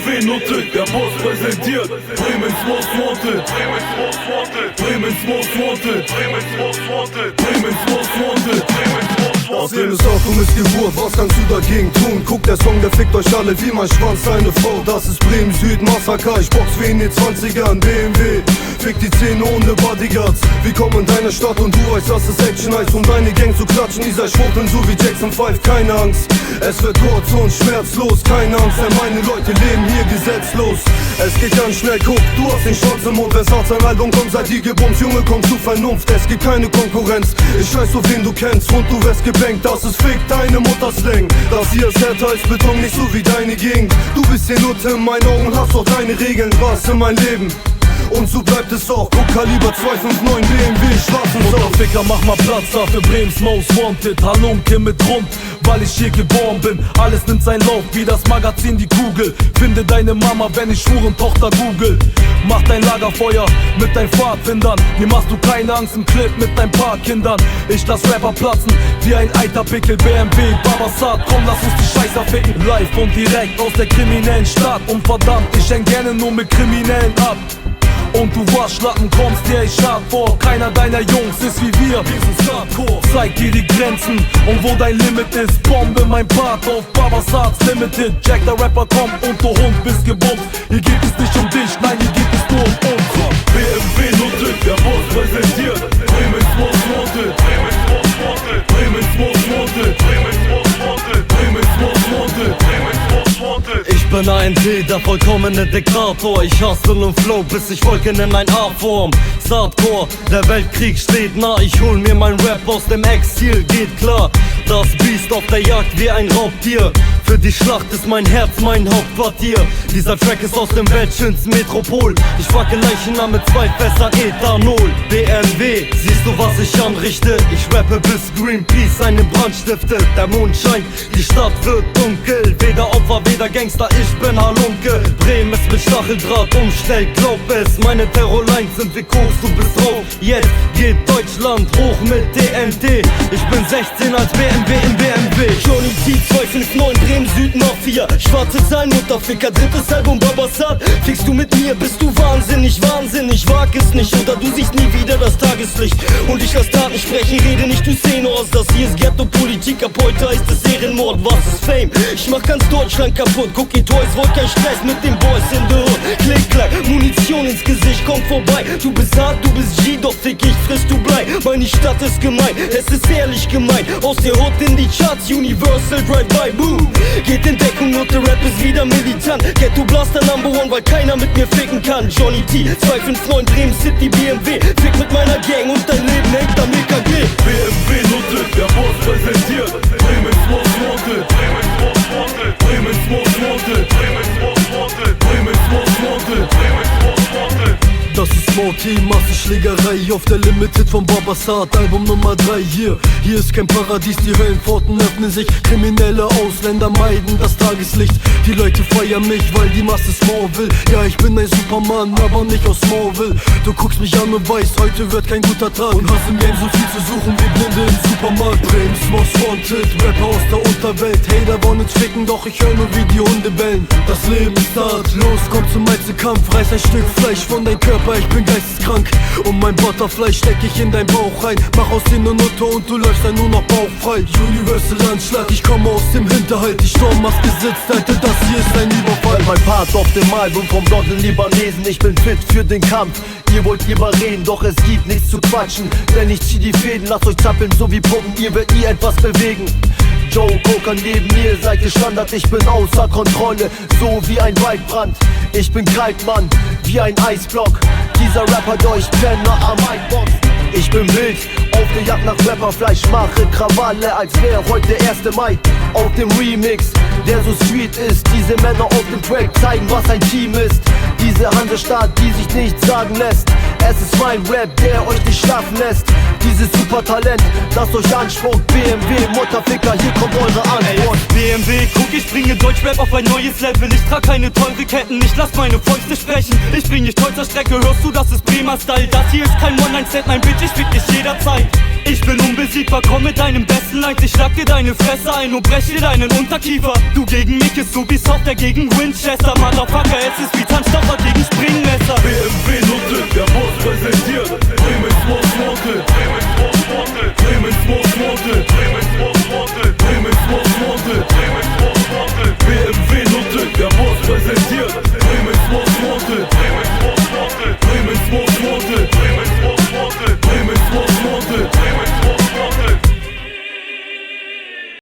BMW Nutte, der Boss präsentiert Bremens Most Wanted, Bremens Most Wanted, Bremens Most Wanted, Bremens Most Wanted, Bremens Most Wanted, Bremens Most Wanted. Aus dem ist auf und ist Geburt, was kannst du dagegen tun? Guck, der Song, der fickt euch alle wie mein Schwanz, seine Frau. Das ist Bremen Süd, Massaker, ich box wie in den 20ern. BMW, fick die Szene ohne Bodyguards. Wir kommen in deine Stadt und du weißt, dass es Action heißt. Um deine Gang zu klatschen, dieser Schwuchteln so wie Jackson 5, keine Angst. Es wird kurz und schmerzlos, keine Angst, denn meine Leute leben hier gesetzlos. Es geht ganz schnell, guck, du hast den Schwanz im Mund. Wenn's hart sein Album kommt, seid ihr gebumst. Junge, komm zu Vernunft, es gibt keine Konkurrenz. Ich scheiß auf wen du kennst und du wirst gebankt. Das ist Fick, deine Mutter Slang. Das hier ist härter als Beton, nicht so wie deine Gegend. Du bist hier Nutte in meinen Augen, hast doch deine Regeln. Was in mein Leben? Und so bleibt es auch, guck Kaliber 259 BMW, schwarzen Sau. Ficker, mach mal Platz da für Brems Most Wanted. Halunke mit Rund, weil ich hier geboren bin. Alles nimmt seinen Lauf, wie das Magazin die Kugel. Finde deine Mama, wenn ich Tochter googelt. Mach dein Lagerfeuer mit deinen Pfadfindern. Mir machst du keine Angst im Clip mit dein paar Kindern. Ich lass Rapper platzen, wie ein Eiterpickel. BMW, Babasat, komm lass uns die Scheißer ficken. Live und direkt aus der kriminellen Stadt. Und verdammt, ich häng gerne nur mit Kriminellen ab. Und du Waschlappen kommst dir echt hart vor. Keiner deiner Jungs ist wie wir sind Hardcore. Zeig dir die Grenzen und wo dein Limit ist. Bombe mein Part auf Babasats Limited. Jack der Rapper kommt und du Hund bist gebumst. Hier geht es nicht um dich, nein, hier geht es nur um uns. BMW Nutte, der Boss präsentiert Bremens Most Wanted, Bremens Most Wanted, Bremens Most Wanted, Bremens Most Wanted, Bremens Most Wanted, Bremens Most Wanted. Ich bin ANT, der vollkommene Diktator. Ich hustle und flow, bis ich Wolken in ein A-Form. Hardcore, der Weltkrieg steht nah. Ich hol mir mein Rap aus dem Exil, geht klar. Das Biest auf der Jagd wie ein Raubtier. Für die Schlacht ist mein Herz mein Hauptquartier. Dieser Track ist aus dem weltschönsten Metropol. Ich facke Leichnam mit 2 Fässern Ethanol. BMW, siehst du was ich anrichte? Ich rappe bis Greenpeace einen Brand stiftet. Der Mond scheint, die Stadt wird dunkel. Weder Opfer, weder Gangster, ich bin Halunke. Bremen ist mit Stacheldraht umstellt, glaub es. Meine Terrorlines sind wie Koks, du bist drauf. Jetzt geht Deutschland hoch mit TNT. Ich bin 16 als BMW im BMW. Johnny T 259 Bremen Süd Mafia. Schwarze Zahlen, Mutterficker, drittes Album Babasat. Fickst du mit mir, bist du wahnsinnig, wahnsinnig. Wag es nicht oder du siehst nie wieder das Tageslicht. Und ich lass Taten sprechen, rede nicht du Szene aus. Das hier ist Ghetto-Politik, ab heute heißt es Ehrenmord. Was ist Fame? Ich mach ganz Deutschland kaputt. Cookie Toys, wollt kein Stress mit den Boys in the Hood. Klick, klack, Munition ins Gesicht, komm vorbei. Du bist hart, du bist G, doch fick ich, frisst du Blei. Meine Stadt ist gemein, es ist ehrlich gemein. Aus der Hood in die Charts, Universal Drive-By, boom. Geht in Deckung und der Rap ist wieder militant. Ghetto Blaster #1, weil keiner mit mir ficken kann. Johnny T 259 Bremen City BMW. Fick mit meiner Gang und dein Leben hängt am EKG. BMW Nutte, der Boss präsentiert Bremens Most Wanted, Bremens Most Wanted, Bremens Most Wanted, Bremens Most Wanted, Bremens Most Wanted, Bremens Most Wanted. Das ist Morty, Massenschlägerei auf der Limited von Babasat, Album Nummer 3 hier. Hier ist kein Paradies, die Höllenpforten öffnen sich. Kriminelle Ausländer meiden das Tageslicht. Die Leute feiern mich, weil die Masse Small will. Ja, ich bin ein Superman, aber nicht aus Smallville. Du guckst mich an und weißt, heute wird kein guter Tag. Und hast im Game so viel zu suchen wie Blinde im Supermarkt. Brems Most Wanted, Rapper aus der Unterwelt. Hater wollen uns ficken, doch ich höre nur wie die Hunde bellen. Das Leben ist hart, los, komm zum Einzelkampf. Reiß ein Stück Fleisch von deinem Körper, ich bin geisteskrank. Und mein Butterfly steck ich in dein Bauch rein. Mach aus dir ne Nutte und du läufst dann nur noch bauchfrei. Universal Anschlag, ich komme aus dem Hinterhalt. Die Sturmmaske sitzt, Alter, das hier ist ein Überfall. Mein Part auf dem Album vom Blondel Libanesen. Ich bin fit für den Kampf. Ihr wollt überreden, doch es gibt nichts zu quatschen. Denn ich zieh die Fäden, lasst euch zappeln so wie Puppen. Ihr werdet nie etwas bewegen. Joe Coker neben mir, seid ihr Standard, ich bin außer Kontrolle, so wie ein Waldbrand. Ich bin kalt, Mann, wie ein Eisblock. Dieser Rapper Durchbrenner am Micbox. Ich bin wild, auf der Jagd nach Rapperfleisch, mache Krawalle, als wäre heute 1. Mai. Auf dem Remix, der so street ist, diese Männer auf dem Track zeigen, was ein Team ist. Diese Hansestadt, die sich nichts sagen lässt. Es ist mein Rap, der euch nicht schlafen lässt. Dieses Supertalent, das euch anspuckt. BMW, Mutterficker, hier kommt eure Antwort. BMW, guck, ich bringe Deutschrap auf ein neues Level. Ich trag keine teure Ketten, ich lass meine Fäuste sprechen. Ich bring dich heute zur Strecke, hörst du, das ist Bremer Style. Das hier ist kein One-Night-Stand, mein Bitch, ich fick dich jederzeit. Ich bin unbesiegbar, komm mit deinem besten Lines. Ich schlag dir deine Fresse ein und brech dir deinen Unterkiefer. Du gegen mich ist Ubisoft, der gegen Winchester. Motherfucker, es ist wie Tanzstoffer gegen Springmesser. BMW Nutte, der Boss präsentiert Bremens Most Wanted, Bremens Most Wanted, Bremens Most Wanted, Bremens Most Wanted, Bremens Most Wanted, Bremens Most Wanted. BMW Nutte, der Boss präsentiert Bremens Most Wanted, Bremens